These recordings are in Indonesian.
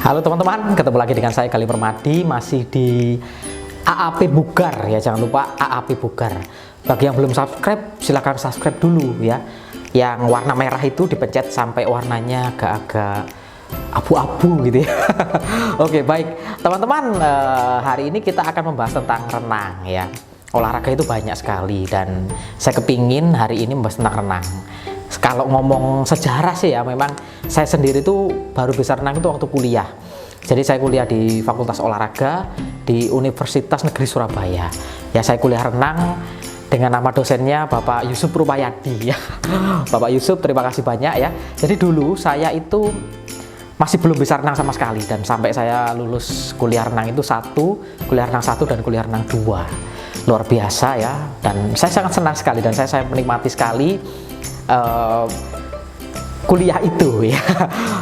Halo teman-teman, ketemu lagi dengan saya Gali Permadi, masih di AAP Bugar ya, jangan lupa AAP Bugar. Bagi yang belum subscribe, silahkan subscribe dulu ya. Yang warna merah itu dipencet sampai warnanya agak-agak abu-abu gitu ya. Oke, baik teman-teman, hari ini kita akan membahas tentang renang ya. Olahraga itu banyak sekali dan saya kepingin hari ini membahas tentang renang. Kalau ngomong sejarah sih ya, memang saya sendiri tuh baru bisa renang itu waktu kuliah. Jadi saya kuliah di Fakultas Olahraga di Universitas Negeri Surabaya. Ya, saya kuliah renang dengan nama dosennya Bapak Yusuf Rumayadi ya. Bapak Yusuf, terima kasih banyak ya. Jadi dulu saya itu masih belum bisa renang sama sekali, dan sampai saya lulus kuliah renang itu kuliah renang 1 dan kuliah renang 2. Luar biasa ya, dan saya sangat senang sekali dan saya menikmati sekali kuliah itu ya.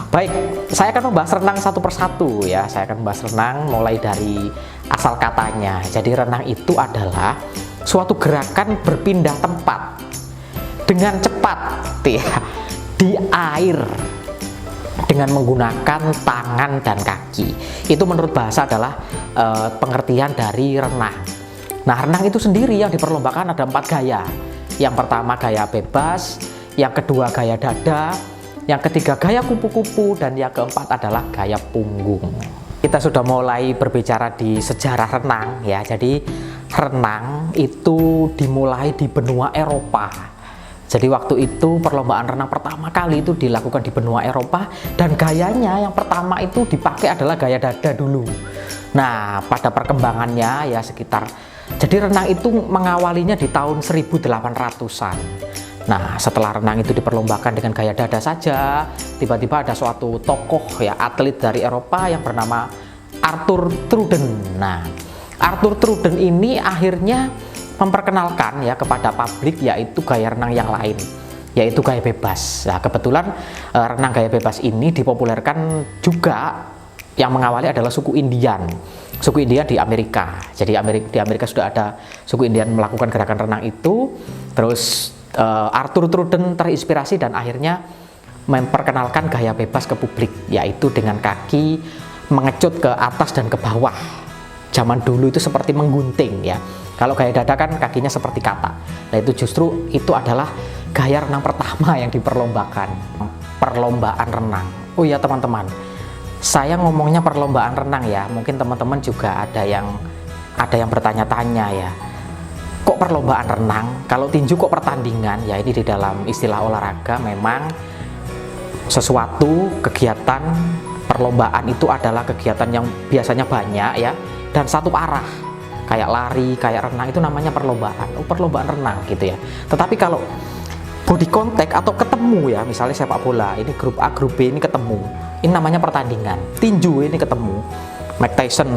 Baik, saya akan membahas renang satu persatu ya. Saya akan membahas renang mulai dari asal katanya. Jadi renang itu adalah suatu gerakan berpindah tempat dengan cepat ya, di air dengan menggunakan tangan dan kaki. Itu menurut bahasa adalah pengertian dari renang. Nah, renang itu sendiri yang diperlombakan ada 4 gaya. Yang pertama gaya bebas, yang kedua gaya dada, yang ketiga gaya kupu-kupu, dan yang keempat adalah gaya punggung. Kita sudah mulai berbicara di sejarah renang ya. Jadi renang itu dimulai di benua Eropa. Jadi waktu itu perlombaan renang pertama kali itu dilakukan di benua Eropa, dan gayanya yang pertama itu dipakai adalah gaya dada dulu. Nah, pada perkembangannya ya jadi renang itu mengawalinya di tahun 1800-an. Nah, setelah renang itu diperlombakan dengan gaya dada saja, tiba-tiba ada suatu tokoh ya, atlet dari Eropa yang bernama Arthur Truden. Nah, Arthur Truden ini akhirnya memperkenalkan ya kepada publik yaitu gaya renang yang lain, yaitu gaya bebas. Nah, kebetulan renang gaya bebas ini dipopulerkan juga, yang mengawali adalah suku Indian. Suku Indian di Amerika. Jadi di Amerika sudah ada suku Indian melakukan gerakan renang itu. Terus Arthur Truden terinspirasi dan akhirnya memperkenalkan gaya bebas ke publik, yaitu dengan kaki mengecut ke atas dan ke bawah. Zaman dulu itu seperti menggunting ya. Kalau gaya dada kan kakinya seperti kata. Nah, itu justru itu adalah gaya renang pertama yang diperlombakan. Perlombaan renang. Oh iya teman-teman, saya ngomongnya perlombaan renang ya. Mungkin teman-teman juga ada yang bertanya-tanya ya. Kok perlombaan renang? Kalau tinju kok pertandingan? Ya, ini di dalam istilah olahraga memang sesuatu kegiatan perlombaan itu adalah kegiatan yang biasanya banyak ya, dan satu arah. Kayak lari, kayak renang, itu namanya perlombaan. Oh, perlombaan renang gitu ya. Tetapi kalau body contact atau ketemu ya, misalnya sepak bola, ini grup A, grup B ini ketemu, ini namanya pertandingan. Tinju ini ketemu, Mike Tyson,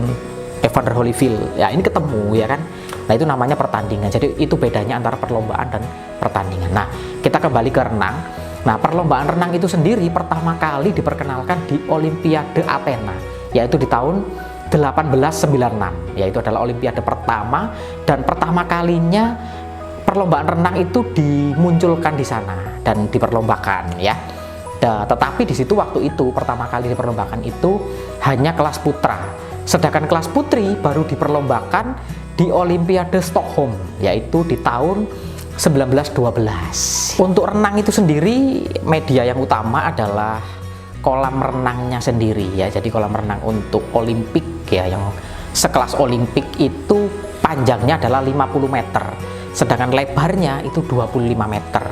Evander Holyfield, ya ini ketemu ya kan. Nah, itu namanya pertandingan. Jadi itu bedanya antara perlombaan dan pertandingan. Nah, kita kembali ke renang. Nah, perlombaan renang itu sendiri pertama kali diperkenalkan di Olimpiade Athena, yaitu di tahun 1896. Yaitu adalah olimpiade pertama, dan pertama kalinya perlombaan renang itu dimunculkan di sana dan diperlombakan ya. Tetapi di situ waktu itu pertama kali diperlombakan itu hanya kelas putra. Sedangkan kelas putri baru diperlombakan di Olimpiade Stockholm, yaitu di tahun 1912. Untuk renang itu sendiri, media yang utama adalah kolam renangnya sendiri ya. Jadi kolam renang untuk Olimpik ya, yang sekelas Olimpik itu panjangnya adalah 50 meter, sedangkan lebarnya itu 25 meter.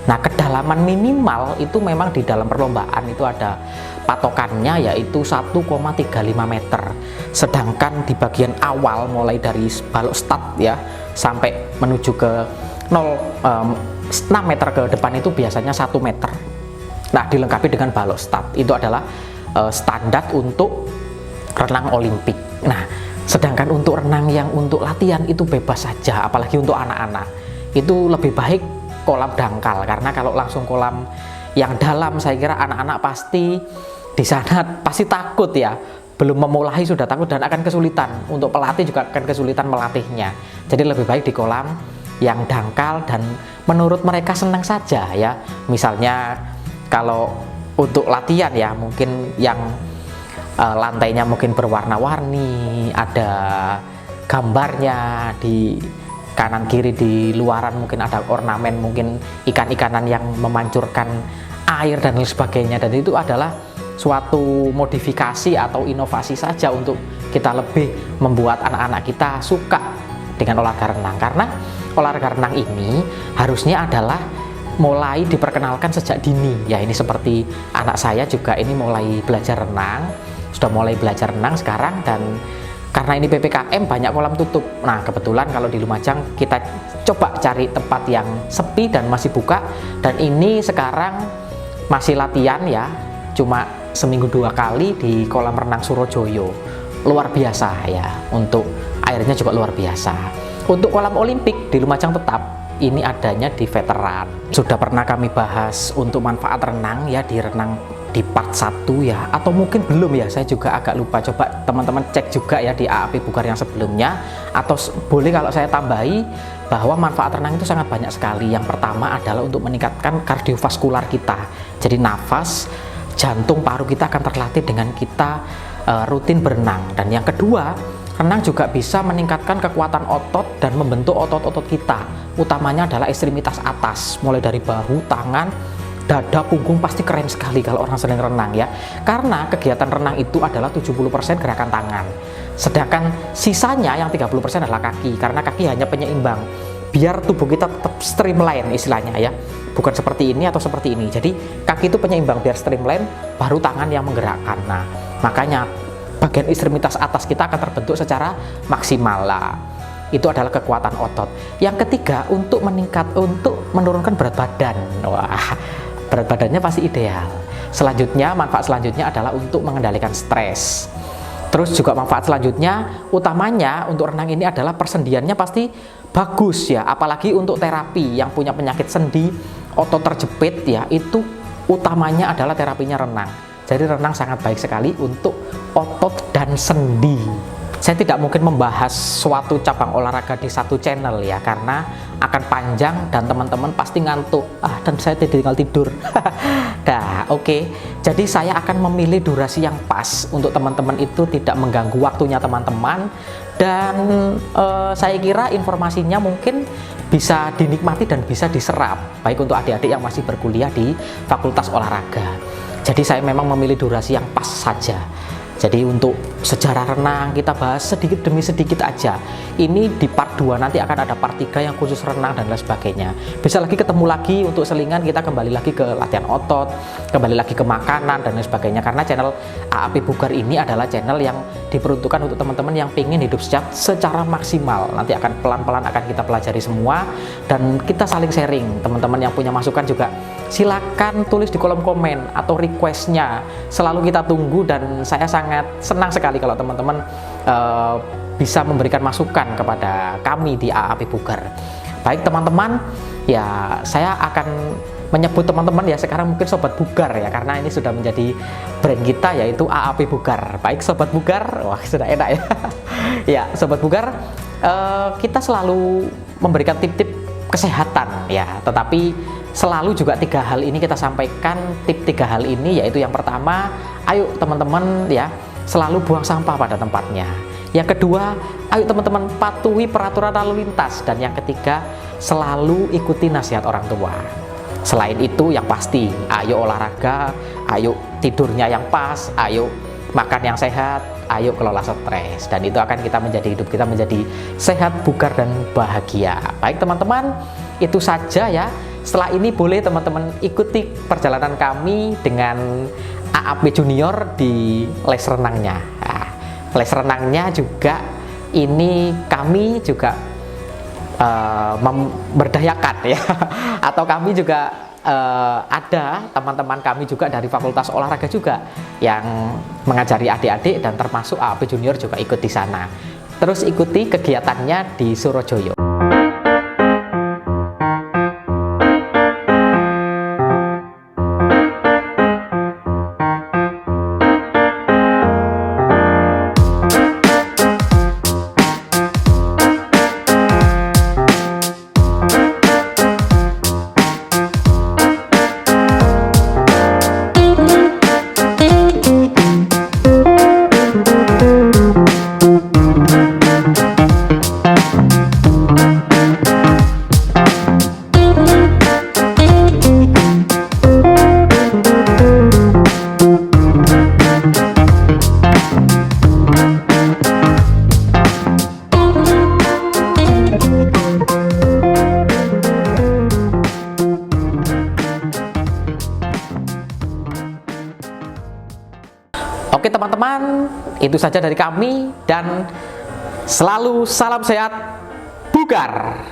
Nah, kedalaman minimal itu memang di dalam perlombaan itu ada patokannya, yaitu 1,35 meter. Sedangkan di bagian awal mulai dari balok start ya sampai menuju ke 6 meter ke depan itu biasanya 1 meter. Nah, dilengkapi dengan balok start. Itu adalah standar untuk renang Olimpik. Nah, sedangkan untuk renang yang untuk latihan itu bebas saja, apalagi untuk anak-anak. Itu lebih baik kolam dangkal, karena kalau langsung kolam yang dalam saya kira anak-anak pasti di sana pasti takut ya. Belum memulai sudah takut dan akan kesulitan. Untuk pelatih juga akan kesulitan melatihnya. Jadi lebih baik di kolam yang dangkal dan menurut mereka senang saja ya. Misalnya kalau untuk latihan ya, mungkin yang lantainya mungkin berwarna-warni, ada gambarnya di kanan kiri, di luaran mungkin ada ornamen, mungkin ikan-ikanan yang memancurkan air dan lain sebagainya. Dan itu adalah suatu modifikasi atau inovasi saja untuk kita lebih membuat anak-anak kita suka dengan olahraga renang, karena olahraga renang ini harusnya adalah mulai diperkenalkan sejak dini ya. Ini seperti anak saya juga ini mulai belajar renang, sudah mulai belajar renang sekarang, dan karena ini PPKM banyak kolam tutup. Nah kebetulan kalau di Lumajang kita coba cari tempat yang sepi dan masih buka, dan ini sekarang masih latihan ya, cuma seminggu 2 kali di kolam renang Surojoyo. Luar biasa ya, untuk airnya juga luar biasa. Untuk kolam Olimpik di Lumajang tetap ini adanya di veteran. Sudah pernah kami bahas untuk manfaat renang ya di renang di part 1 ya, atau mungkin belum ya, saya juga agak lupa. Coba teman-teman cek juga ya di AAP Bugar yang sebelumnya, atau boleh kalau saya tambahi bahwa manfaat renang itu sangat banyak sekali. Yang pertama adalah untuk meningkatkan kardiovaskular kita, jadi nafas, jantung, paru kita akan terlatih dengan kita rutin berenang. Dan yang kedua, renang juga bisa meningkatkan kekuatan otot dan membentuk otot-otot kita, utamanya adalah ekstremitas atas, mulai dari bahu, tangan, dada, punggung. Pasti keren sekali kalau orang sedang renang ya, karena kegiatan renang itu adalah 70% gerakan tangan, sedangkan sisanya yang 30% adalah kaki, karena kaki hanya penyeimbang biar tubuh kita tetap streamline istilahnya ya, bukan seperti ini atau seperti ini. Jadi kaki itu penyeimbang biar streamline, baru tangan yang menggerakkan. Nah makanya bagian ekstremitas atas kita akan terbentuk secara maksimal lah. Itu adalah kekuatan otot. Yang ketiga, untuk menurunkan berat badan. Wah, berat badannya pasti ideal. Selanjutnya, manfaat selanjutnya adalah untuk mengendalikan stres. Terus juga manfaat selanjutnya, utamanya untuk renang ini adalah persendiannya pasti bagus ya, apalagi untuk terapi yang punya penyakit sendi, otot terjepit ya, itu utamanya adalah terapinya renang. Jadi renang sangat baik sekali untuk otot dan sendi. Saya tidak mungkin membahas suatu cabang olahraga di satu channel ya, karena akan panjang dan teman-teman pasti ngantuk. Dan saya tinggal tidur. Nah, oke. Jadi saya akan memilih durasi yang pas untuk teman-teman itu tidak mengganggu waktunya teman-teman. Dan saya kira informasinya mungkin bisa dinikmati dan bisa diserap, baik untuk adik-adik yang masih berkuliah di Fakultas Olahraga. Jadi saya memang memilih durasi yang pas saja. Jadi untuk sejarah renang kita bahas sedikit demi sedikit aja. Ini di part 2, nanti akan ada part 3 yang khusus renang dan lain sebagainya. Bisa lagi ketemu lagi untuk selingan, kita kembali lagi ke latihan otot, kembali lagi ke makanan dan lain sebagainya. Karena channel AAP Bugar ini adalah channel yang diperuntukkan untuk teman-teman yang ingin hidup sehat secara maksimal. Nanti akan pelan-pelan akan kita pelajari semua dan kita saling sharing. Teman-teman yang punya masukan juga silakan tulis di kolom komen atau requestnya, selalu kita tunggu. Dan saya sangat senang sekali kalau teman-teman bisa memberikan masukan kepada kami di AAP Bugar. Baik teman-teman, ya saya akan menyebut teman-teman ya sekarang mungkin Sobat Bugar ya, karena ini sudah menjadi brand kita yaitu AAP Bugar. Baik Sobat Bugar, wah sudah enak ya. Ya Sobat Bugar, kita selalu memberikan tip-tip kesehatan ya, tetapi selalu juga 3 hal ini kita sampaikan. Tip 3 hal ini yaitu yang pertama, ayo teman-teman ya selalu buang sampah pada tempatnya. Yang kedua, ayo teman-teman patuhi peraturan lalu lintas. Dan yang ketiga, selalu ikuti nasihat orang tua. Selain itu yang pasti, ayo olahraga, ayo tidurnya yang pas, ayo makan yang sehat, ayo kelola stres. Dan itu akan hidup kita menjadi sehat, bugar dan bahagia. Baik teman-teman, itu saja ya. Setelah ini boleh teman-teman ikuti perjalanan kami dengan AAP Junior di les renangnya. Nah, les renangnya juga ini kami juga memberdayakan ya, atau kami juga ada teman-teman kami juga dari Fakultas Olahraga juga yang mengajari adik-adik, dan termasuk AAP Junior juga ikut di sana. Terus ikuti kegiatannya di Surojoyo. Oke teman-teman, itu saja dari kami dan selalu salam sehat, bugar.